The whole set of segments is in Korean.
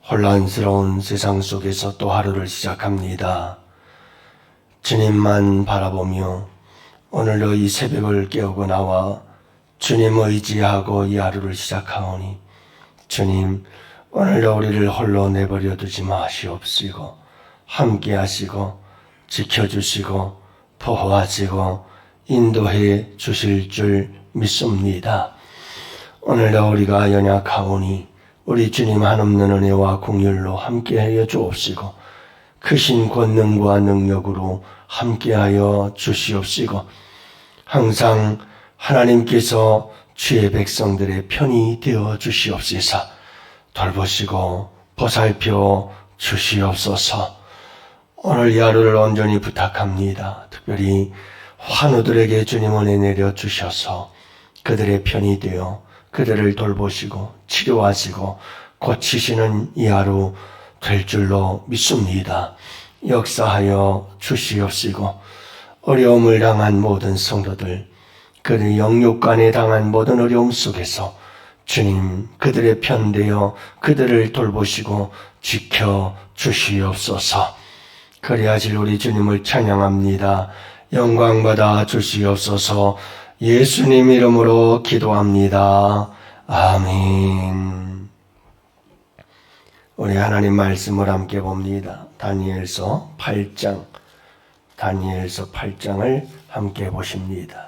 혼란스러운 세상 속에서 또 하루를 시작합니다. 주님만 바라보며 오늘도 이 새벽을 깨우고 나와 주님 의지하고 이 하루를 시작하오니 주님, 오늘도 우리를 홀로 내버려 두지 마시옵시고 함께 하시고 지켜주시고 보호하시고 인도해 주실 줄 믿습니다. 오늘도 우리가 연약하오니 우리 주님 한없는 은혜와 긍휼로 함께하여 주옵시고 크신 권능과 능력으로 함께하여 주시옵시고 항상 하나님께서 주의 백성들의 편이 되어 주시옵소서. 돌보시고 보살펴 주시옵소서. 오늘 이 하루를 온전히 부탁합니다. 특별히 환우들에게 주님 은혜 내려 주셔서 그들의 편이 되어 그들을 돌보시고 치료하시고 고치시는 이 하루 될 줄로 믿습니다. 역사하여 주시옵시고 어려움을 당한 모든 성도들, 그들의 영육간에 당한 모든 어려움 속에서 주님 그들의 편 되어 그들을 돌보시고 지켜 주시옵소서. 그리하실 우리 주님을 찬양합니다. 영광받아 주시옵소서. 예수님 이름으로 기도합니다. 아멘. 우리 하나님 말씀을 함께 봅니다. 다니엘서 8장을 함께 보십니다.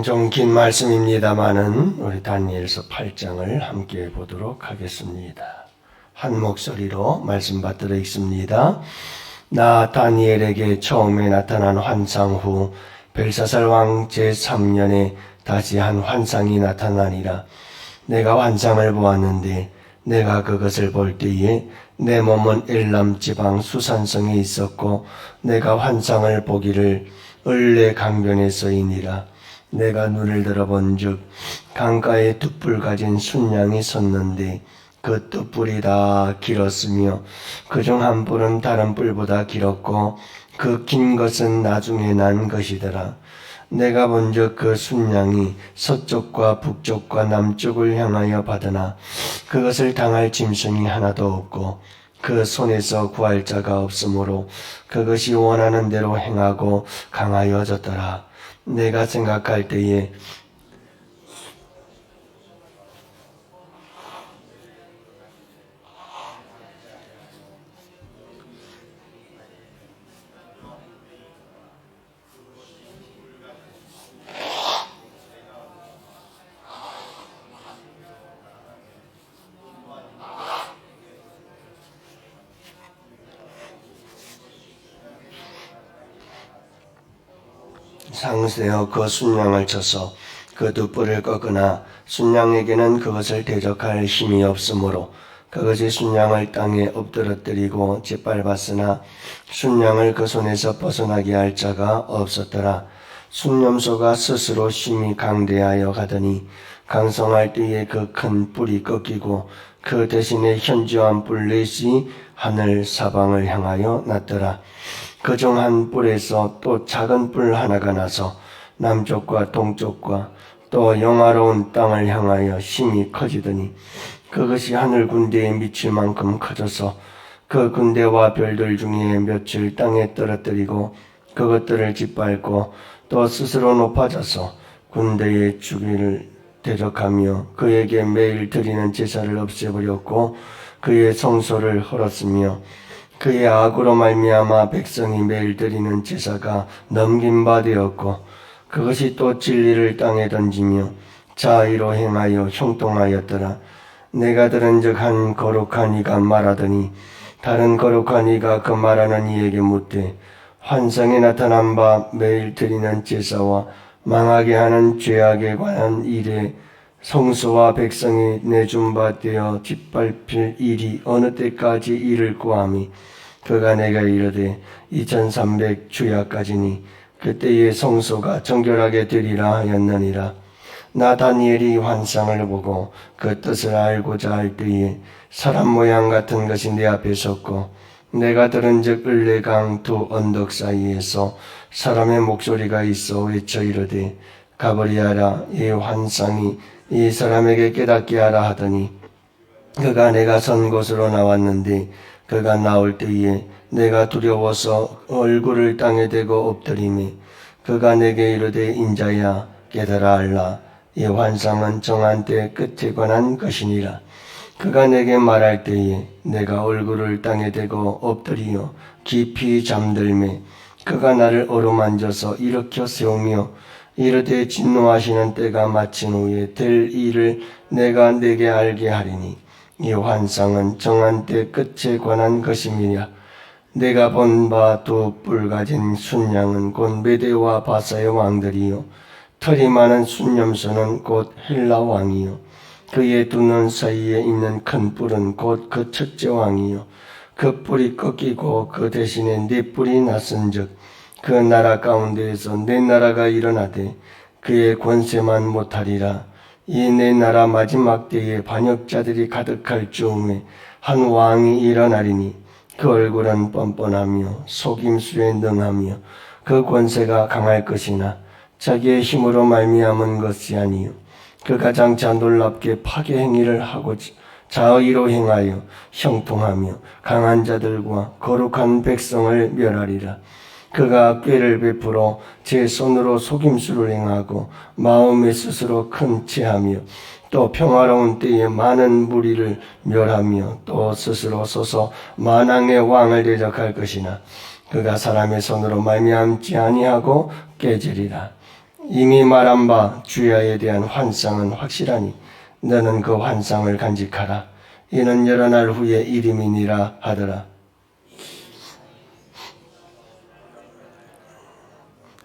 좀 긴 말씀입니다만은 우리 다니엘서 8장을 함께 보도록 하겠습니다. 한 목소리로 말씀 받들어 읽습니다. 나 다니엘에게 처음에 나타난 환상 후 벨사살 왕 제3년에 다시 한 환상이 나타나니라. 내가 환상을 보았는데 내가 그것을 볼 때에 내 몸은 엘람 지방 수산성에 있었고 내가 환상을 보기를 을레 강변에서이니라. 내가 눈을 들어본즉 강가에 두 뿔 가진 순양이 섰는데 그 두 뿔이 다 길었으며 그중 한 뿔은 다른 뿔보다 길었고 그 긴 것은 나중에 난 것이더라. 내가 본즉 그 순양이 서쪽과 북쪽과 남쪽을 향하여 받으나 그것을 당할 짐승이 하나도 없고 그 손에서 구할 자가 없으므로 그것이 원하는 대로 행하고 강하여졌더라. 내가 생각할 때에 상세어 그 순양을 쳐서 그 두 뿔을 꺾으나 순양에게는 그것을 대적할 힘이 없으므로 그것이 순양을 땅에 엎드러뜨리고 짓밟았으나 순양을 그 손에서 벗어나게 할 자가 없었더라. 순념소가 스스로 심히 강대하여 가더니 강성할 때에 그 큰 뿔이 꺾이고 그 대신에 현저한 뿔 넷이 하늘 사방을 향하여 났더라. 그중 한 뿔에서 또 작은 뿔 하나가 나서 남쪽과 동쪽과 또 영화로운 땅을 향하여 심히 커지더니 그것이 하늘 군대에 미칠 만큼 커져서 그 군대와 별들 중에 몇을 땅에 떨어뜨리고 그것들을 짓밟고 또 스스로 높아져서 군대의 주기를 대적하며 그에게 매일 드리는 제사를 없애버렸고 그의 성소를 헐었으며 그의 악으로 말미암아 백성이 매일 드리는 제사가 넘긴 바 되었고 그것이 또 진리를 땅에 던지며 자의로 행하여 형통하였더라. 내가 들은즉 한 거룩한 이가 말하더니 다른 거룩한 이가 그 말하는 이에게 묻되 환상에 나타난 바 매일 드리는 제사와 망하게 하는 죄악에 관한 일에 성소와 백성이 내준 바 되어 짓밟힐 일이 어느 때까지 이를 구함이 그가 내가 이르되 2300 주야까지니 그때의 성소가 정결하게 되리라 하였느니라. 나 다니엘이 환상을 보고 그 뜻을 알고자 할 때에 사람 모양 같은 것이 내 앞에 섰고 내가 들은즉 을레강 두 언덕 사이에서 사람의 목소리가 있어 외쳐 이르되 가버리하라. 이 환상이 이 사람에게 깨닫게 하라 하더니 그가 내가 선 곳으로 나왔는데 그가 나올 때에 내가 두려워서 얼굴을 땅에 대고 엎드리매 그가 내게 이르되 인자야 깨달아 알라 이 환상은 정한 때 끝에 관한 것이니라. 그가 내게 말할 때에 내가 얼굴을 땅에 대고 엎드리어 깊이 잠들매 그가 나를 어루만져서 일으켜 세우며 이르되 진노하시는 때가 마친 후에 될 일을 내가 내게 알게 하리니 이 환상은 정한 때 끝에 관한 것임이라. 내가 본 바 두 뿔 가진 순양은 곧 메대와 바사의 왕들이요 털이 많은 순념소는 곧 헬라 왕이요 그의 두 눈 사이에 있는 큰 뿔은 곧 그 첫째 왕이요 그 뿔이 꺾이고 그 대신에 네 뿔이 났은즉 그 나라 가운데에서 내 나라가 일어나되 그의 권세만 못하리라. 이 내 나라 마지막 때에 반역자들이 가득할 즈음에 한 왕이 일어나리니 그 얼굴은 뻔뻔하며 속임수에 능하며 그 권세가 강할 것이나 자기의 힘으로 말미암은 것이 아니요 그가 장차 놀랍게 파괴 행위를 하고 자의로 행하여 형통하며 강한 자들과 거룩한 백성을 멸하리라. 그가 꾀를 베풀어 제 손으로 속임수를 행하고 마음에 스스로 큰 체하며 또 평화로운 때에 많은 무리를 멸하며 또 스스로 서서 만왕의 왕을 대적할 것이나 그가 사람의 손으로 말미암지 아니하고 깨지리라. 이미 말한 바 주야에 대한 환상은 확실하니 너는 그 환상을 간직하라. 이는 여러 날 후에 이름이니라 하더라.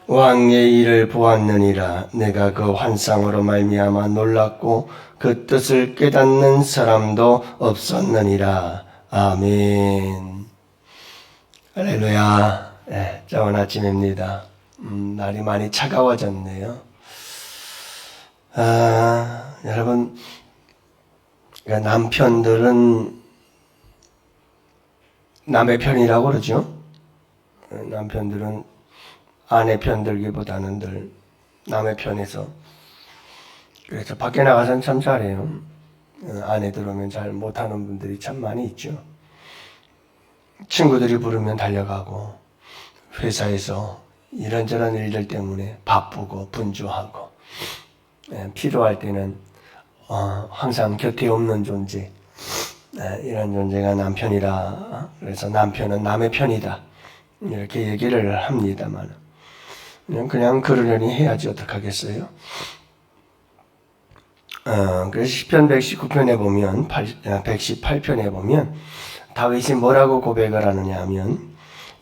왕의 일을 보았느니라. 내가 그 환상으로 말미암아 놀랐고 그 뜻을 깨닫는 사람도 없었느니라. 아멘. 할렐루야. 좋은 아침입니다. 날이 많이 차가워졌네요. 여러분, 남편들은 남의 편이라고 그러죠. 남편들은 아내 편들기보다는 늘 남의 편에서, 그래서 밖에 나가서는 참 잘해요. 아내 들어오면 잘 못하는 분들이 참 많이 있죠. 친구들이 부르면 달려가고 회사에서 이런저런 일들 때문에 바쁘고 분주하고 필요할 때는 항상 곁에 없는 존재, 이런 존재가 남편이라. 그래서 남편은 남의 편이다 이렇게 얘기를 합니다만 그냥 그러려니 해야지 어떡하겠어요. 그래서 시편 119편에 보면 118편에 보면 다윗이 뭐라고 고백을 하느냐 하면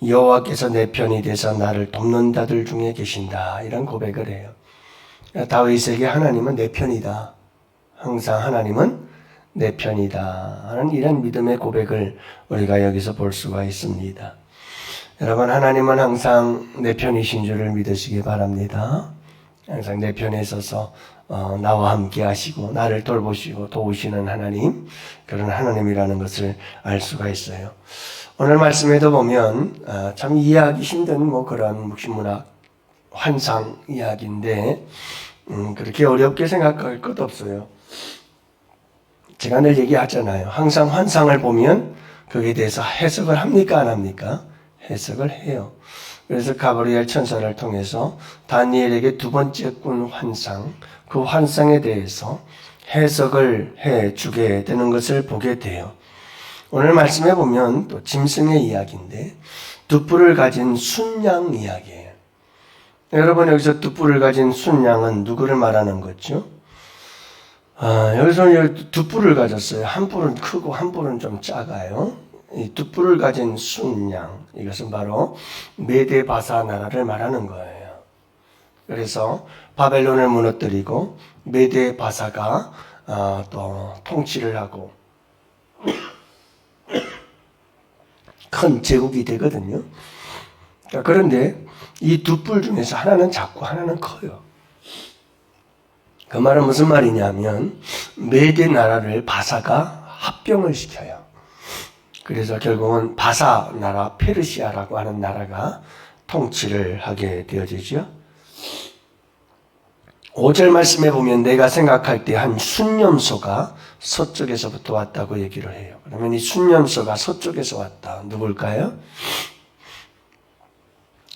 여호와께서 내 편이 되서 나를 돕는 자들 중에 계신다 이런 고백을 해요. 다윗에게 하나님은 내 편이다. 항상 하나님은 내 편이다 하는 이런 믿음의 고백을 우리가 여기서 볼 수가 있습니다. 여러분, 하나님은 항상 내 편이신 줄을 믿으시기 바랍니다. 항상 내 편에 있어서 나와 함께 하시고 나를 돌보시고 도우시는 하나님, 그런 하나님이라는 것을 알 수가 있어요. 오늘 말씀에도 보면 참 이해하기 힘든 그런 묵신문학 환상 이야기인데 그렇게 어렵게 생각할 것 없어요. 제가 늘 얘기하잖아요. 항상 환상을 보면 거기에 대해서 해석을 합니까 안 합니까? 해석을 해요. 그래서 가브리엘 천사를 통해서 다니엘에게 두 번째 꾼 환상, 그 환상에 대해서 해석을 해주게 되는 것을 보게 돼요. 오늘 말씀해 보면 또 짐승의 이야기인데 두 뿔을 가진 순양 이야기예요. 여러분, 여기서 두 뿔을 가진 순양은 누구를 말하는 거죠? 여기서 두 뿔을 가졌어요. 한 뿔은 크고 한 뿔은 좀 작아요. 이 두 뿔을 가진 순양, 이것은 바로 메데바사 나라를 말하는 거예요. 그래서 바벨론을 무너뜨리고 메데바사가 또 통치를 하고 큰 제국이 되거든요. 그런데 이 두 뿔 중에서 하나는 작고 하나는 커요. 그 말은 무슨 말이냐면 메데 나라를 바사가 합병을 시켜요. 그래서 결국은 바사 나라, 페르시아라고 하는 나라가 통치를 하게 되어지죠. 5절 말씀에 보면 내가 생각할 때 한 순념소가 서쪽에서부터 왔다고 얘기를 해요. 그러면 이 순념소가 서쪽에서 왔다. 누굴까요?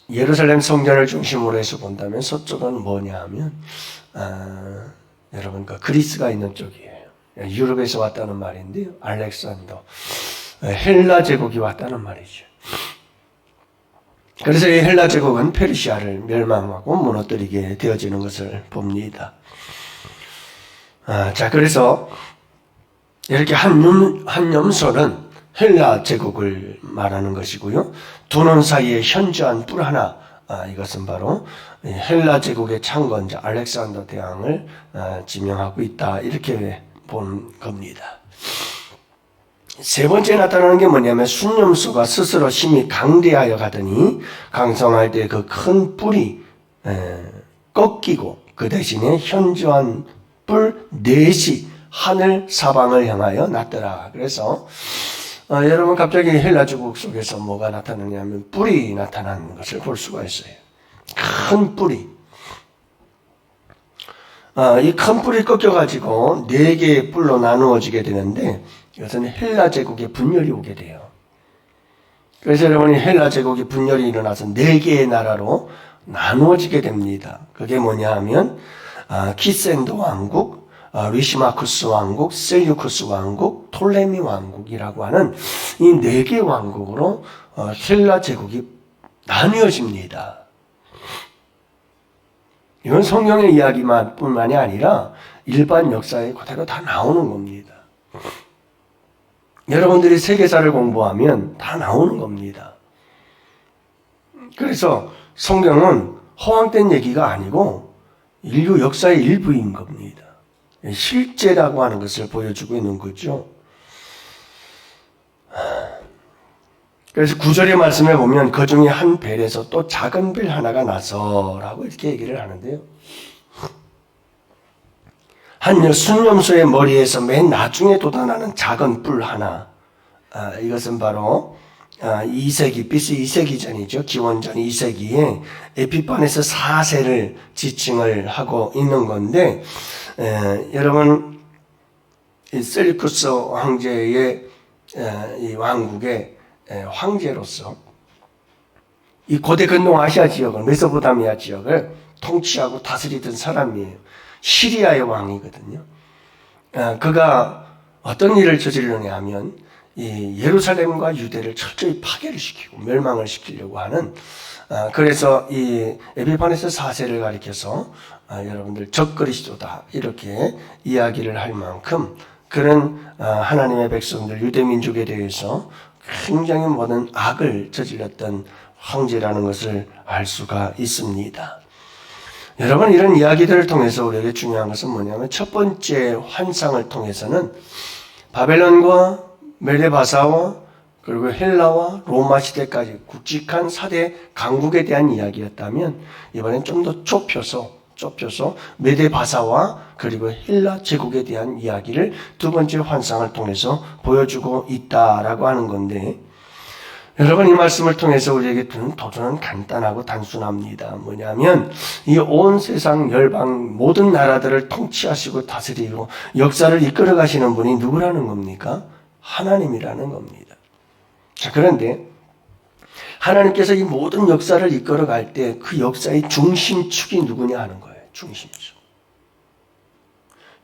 예루살렘 성전을 중심으로 해서 본다면 서쪽은 뭐냐 하면 여러분 그 그리스가 있는 쪽이에요. 유럽에서 왔다는 말인데요. 알렉산더 헬라 제국이 왔다는 말이죠. 그래서 이 헬라 제국은 페르시아를 멸망하고 무너뜨리게 되어지는 것을 봅니다. 자, 그래서 이렇게 한 염소는 헬라 제국을 말하는 것이고요. 두 눈 사이에 현저한 뿔 하나, 이것은 바로 헬라 제국의 창건자 알렉산더 대왕을 지명하고 있다. 이렇게 본 겁니다. 세 번째 나타나는 게 뭐냐면 순념소가 스스로 심히 강대하여 가더니 강성할 때 그 큰 뿔이 꺾이고 그 대신에 현저한 뿔 넷이 하늘 사방을 향하여 났더라. 그래서 여러분 갑자기 헬라 제국 속에서 뭐가 나타나냐면 뿔이 나타나는 것을 볼 수가 있어요. 큰 뿔이. 이 큰 뿔이 꺾여가지고 네 개의 뿔로 나누어지게 되는데 이것은 헬라 제국의 분열이 오게 돼요. 그래서 여러분이 헬라 제국의 분열이 일어나서 네 개의 나라로 나누어지게 됩니다. 그게 뭐냐 하면 키센도 왕국, 리시마쿠스 왕국, 셀유쿠스 왕국, 톨레미 왕국이라고 하는 이 네 개의 왕국으로 헬라 제국이 나뉘어집니다. 이건 성경의 이야기만 뿐만이 아니라 일반 역사에 그대로 다 나오는 겁니다. 여러분들이 세계사를 공부하면 다 나오는 겁니다. 그래서 성경은 허황된 얘기가 아니고 인류 역사의 일부인 겁니다. 실제라고 하는 것을 보여주고 있는 거죠. 그래서 9절의 말씀에 보면 그 중에 한 벨에서 또 작은 벨 하나가 나서 라고 이렇게 얘기를 하는데요. 한 순념소의 머리에서 맨 나중에 돋아나는 작은 뿔 하나, 이것은 바로 2세기, BC 2세기 전이죠. 기원전 2세기에 에피파네스 4세를 지칭을 하고 있는 건데, 여러분 이 셀유쿠스 황제의 이 왕국의 황제로서 이 고대 근동 아시아 지역을, 메소포타미아 지역을 통치하고 다스리던 사람이에요. 시리아의 왕이거든요. 그가 어떤 일을 저지르느냐 하면 이 예루살렘과 유대를 철저히 파괴를 시키고 멸망을 시키려고 하는, 그래서 이 에피파네스 4세를 가리켜서 여러분들 적그리스도다 이렇게 이야기를 할 만큼 그런 하나님의 백성들 유대민족에 대해서 굉장히 모든 악을 저질렀던 황제라는 것을 알 수가 있습니다. 여러분, 이런 이야기들을 통해서 우리에게 중요한 것은 뭐냐면 첫 번째 환상을 통해서는 바벨론과 메데바사와 그리고 헬라와 로마 시대까지 굵직한 4대 강국에 대한 이야기였다면 이번엔 좀 더 좁혀서 메데바사와 그리고 헬라 제국에 대한 이야기를 두 번째 환상을 통해서 보여주고 있다라고 하는 건데, 여러분 이 말씀을 통해서 우리에게 주는 도전은 간단하고 단순합니다. 뭐냐면 이 온 세상 열방 모든 나라들을 통치하시고 다스리고 역사를 이끌어 가시는 분이 누구라는 겁니까? 하나님이라는 겁니다. 자, 그런데 하나님께서 이 모든 역사를 이끌어 갈 때 그 역사의 중심축이 누구냐 하는 거예요. 중심축.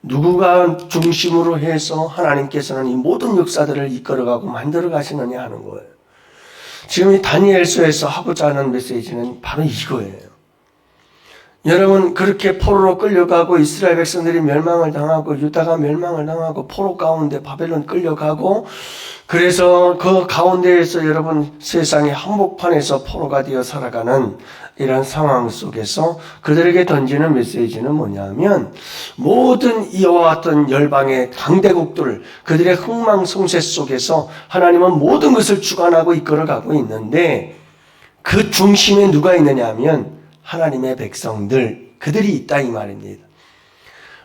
누구가 중심으로 해서 하나님께서는 이 모든 역사들을 이끌어가고 만들어 가시느냐 하는 거예요. 지금 이 다니엘서에서 하고자 하는 메시지는 바로 이거예요. 여러분, 그렇게 포로로 끌려가고 이스라엘 백성들이 멸망을 당하고 유다가 멸망을 당하고 포로 가운데 바벨론 끌려가고, 그래서 그 가운데에서 여러분 세상의 한복판에서 포로가 되어 살아가는 이런 상황 속에서 그들에게 던지는 메시지는 뭐냐면 모든 이어왔던 열방의 강대국들, 그들의 흥망성쇠 속에서 하나님은 모든 것을 주관하고 이끌어가고 있는데 그 중심에 누가 있느냐 하면 하나님의 백성들, 그들이 있다 이 말입니다.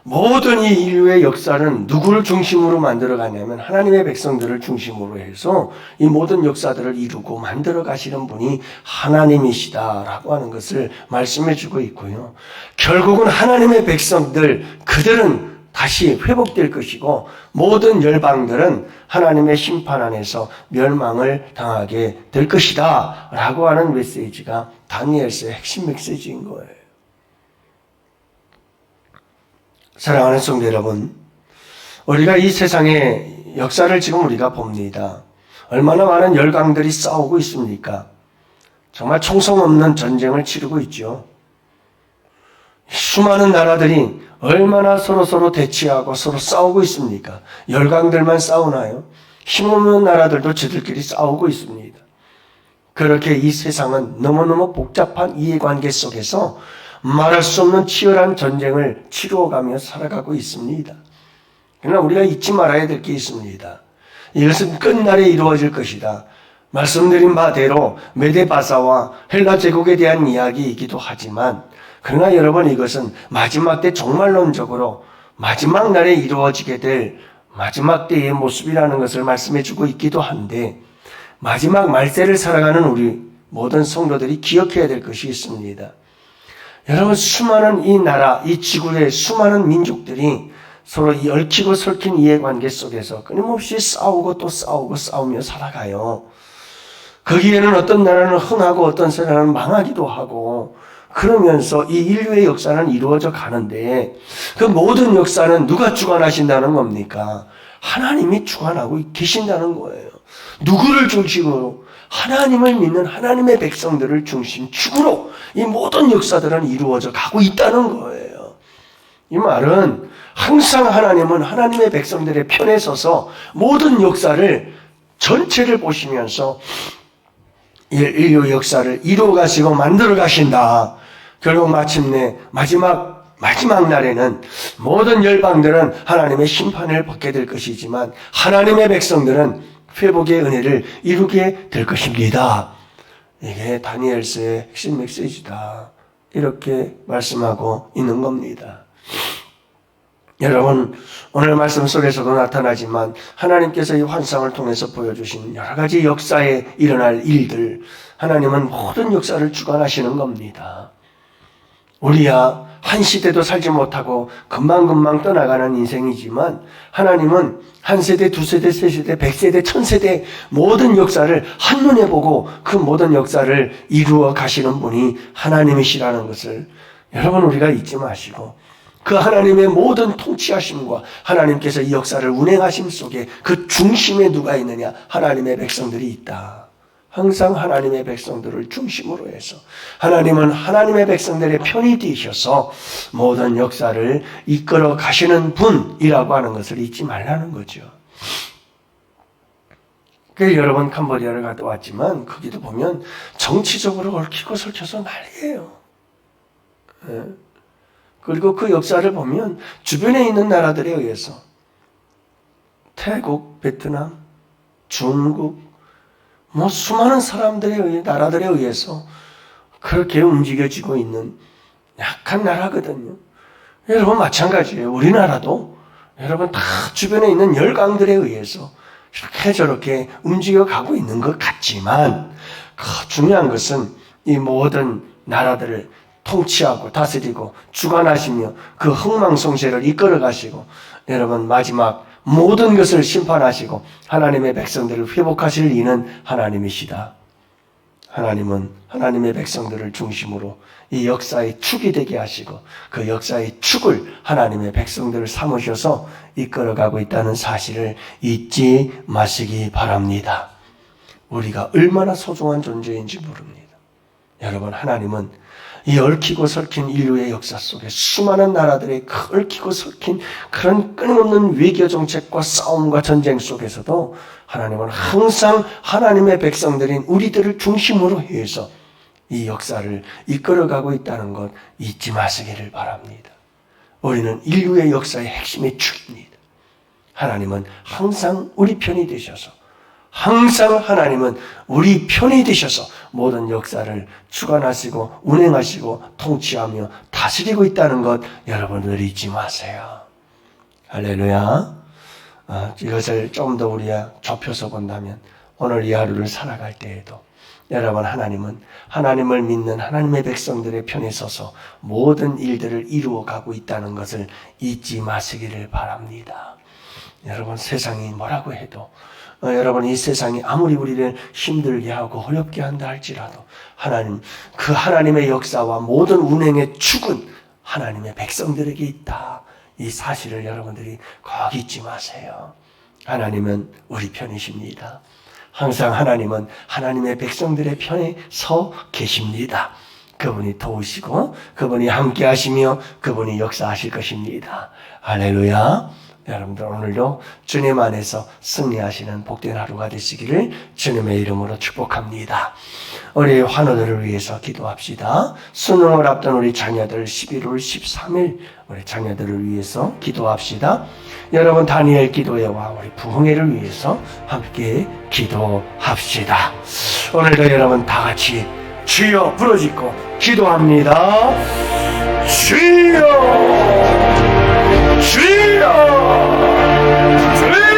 모든 이 인류의 역사는 누구를 중심으로 만들어가냐면 하나님의 백성들을 중심으로 해서 이 모든 역사들을 이루고 만들어 가시는 분이 하나님이시다라고 하는 것을 말씀해 주고 있고요. 결국은 하나님의 백성들 그들은 다시 회복될 것이고 모든 열방들은 하나님의 심판 안에서 멸망을 당하게 될 것이다 라고 하는 메시지가 다니엘서의 핵심 메시지인 거예요. 사랑하는 성도 여러분, 우리가 이 세상의 역사를 지금 우리가 봅니다. 얼마나 많은 열강들이 싸우고 있습니까? 정말 총성 없는 전쟁을 치르고 있죠. 수많은 나라들이 얼마나 서로 대치하고 서로 싸우고 있습니까? 열강들만 싸우나요? 힘없는 나라들도 저들끼리 싸우고 있습니다. 그렇게 이 세상은 너무너무 복잡한 이해관계 속에서 말할 수 없는 치열한 전쟁을 치루어가며 살아가고 있습니다. 그러나 우리가 잊지 말아야 될 게 있습니다. 이것은 끝날에 이루어질 것이다. 말씀드린 바대로 메데바사와 헬라 제국에 대한 이야기이기도 하지만 그러나 여러분 이것은 마지막 때 종말론적으로 마지막 날에 이루어지게 될 마지막 때의 모습이라는 것을 말씀해 주고 있기도 한데 마지막 말세를 살아가는 우리 모든 성도들이 기억해야 될 것이 있습니다. 여러분 수많은 이 나라, 이 지구의 수많은 민족들이 서로 이 얽히고 설킨 이해관계 속에서 끊임없이 싸우고 또 싸우고 싸우며 살아가요. 거기에는 어떤 나라는 흥하고 어떤 나라는 망하기도 하고 그러면서 이 인류의 역사는 이루어져 가는데 그 모든 역사는 누가 주관하신다는 겁니까? 하나님이 주관하고 계신다는 거예요. 누구를 중심으로? 하나님을 믿는 하나님의 백성들을 중심축으로 이 모든 역사들은 이루어져 가고 있다는 거예요. 이 말은 항상 하나님은 하나님의 백성들의 편에 서서 모든 역사를 전체를 보시면서 인류 역사를 이루어 가시고 만들어 가신다. 결국 마침내 마지막 날에는 모든 열방들은 하나님의 심판을 받게 될 것이지만 하나님의 백성들은 회복의 은혜를 이루게 될 것입니다. 이게 다니엘서의 핵심 메시지다. 이렇게 말씀하고 있는 겁니다. 여러분 오늘 말씀 속에서도 나타나지만 하나님께서 이 환상을 통해서 보여주신 여러 가지 역사에 일어날 일들 하나님은 모든 역사를 주관하시는 겁니다. 우리야 한 시대도 살지 못하고 금방금방 떠나가는 인생이지만 하나님은 한 세대, 두 세대, 세 세대, 100세대, 1000세대 모든 역사를 한눈에 보고 그 모든 역사를 이루어 가시는 분이 하나님이시라는 것을 여러분 우리가 잊지 마시고 그 하나님의 모든 통치하심과 하나님께서 이 역사를 운행하심 속에 그 중심에 누가 있느냐? 하나님의 백성들이 있다. 항상 하나님의 백성들을 중심으로 해서 하나님은 하나님의 백성들의 편이 되셔서 모든 역사를 이끌어 가시는 분이라고 하는 것을 잊지 말라는 거죠. 그래서 여러 번 캄보디아를 갔다 왔지만 거기도 보면 정치적으로 얽히고 설켜서 난리예요. 그리고 그 역사를 보면 주변에 있는 나라들에 의해서 태국, 베트남, 중국 수많은 나라들에 의해서 그렇게 움직여지고 있는 약한 나라거든요. 여러분 마찬가지예요. 우리나라도 여러분 다 주변에 있는 열강들에 의해서 이렇게 저렇게 움직여가고 있는 것 같지만 중요한 것은 이 모든 나라들을 통치하고 다스리고 주관하시며 그 흥망성쇠를 이끌어 가시고 여러분 마지막 모든 것을 심판하시고 하나님의 백성들을 회복하실 이는 하나님이시다. 하나님은 하나님의 백성들을 중심으로 이 역사의 축이 되게 하시고 그 역사의 축을 하나님의 백성들을 삼으셔서 이끌어가고 있다는 사실을 잊지 마시기 바랍니다. 우리가 얼마나 소중한 존재인지 모릅니다. 여러분 하나님은 이 얽히고 설킨 인류의 역사 속에 수많은 나라들의 얽히고 설킨 그런 끊임없는 외교 정책과 싸움과 전쟁 속에서도 하나님은 항상 하나님의 백성들인 우리들을 중심으로 해서 이 역사를 이끌어가고 있다는 것 잊지 마시기를 바랍니다. 우리는 인류의 역사의 핵심의 축입니다. 하나님은 항상 우리 편이 되셔서 항상 하나님은 우리 편이 되셔서 모든 역사를 주관하시고 운행하시고 통치하며 다스리고 있다는 것 여러분들 잊지 마세요. 할렐루야. 이것을 좀 더 우리가 좁혀서 본다면 오늘 이 하루를 살아갈 때에도 여러분, 하나님은 하나님을 믿는 하나님의 백성들의 편에 서서 모든 일들을 이루어가고 있다는 것을 잊지 마시기를 바랍니다. 여러분, 세상이 뭐라고 해도 여러분, 이 세상이 아무리 우리를 힘들게 하고 어렵게 한다 할지라도 하나님, 그 하나님의 역사와 모든 운행의 축은 하나님의 백성들에게 있다. 이 사실을 여러분들이 꼭 잊지 마세요. 하나님은 우리 편이십니다. 항상 하나님은 하나님의 백성들의 편에 서 계십니다. 그분이 도우시고 그분이 함께 하시며 그분이 역사하실 것입니다. 할렐루야. 여러분들 오늘도 주님 안에서 승리하시는 복된 하루가 되시기를 주님의 이름으로 축복합니다. 우리 환우들을 위해서 기도합시다. 수능을 앞둔 우리 자녀들 11월 13일 우리 자녀들을 위해서 기도합시다. 여러분, 다니엘 기도회와 우리 부흥회를 위해서 함께 기도합시다. 오늘도 여러분 다 같이 주여 부르짖고 기도합니다. 주여, 주여, 주여.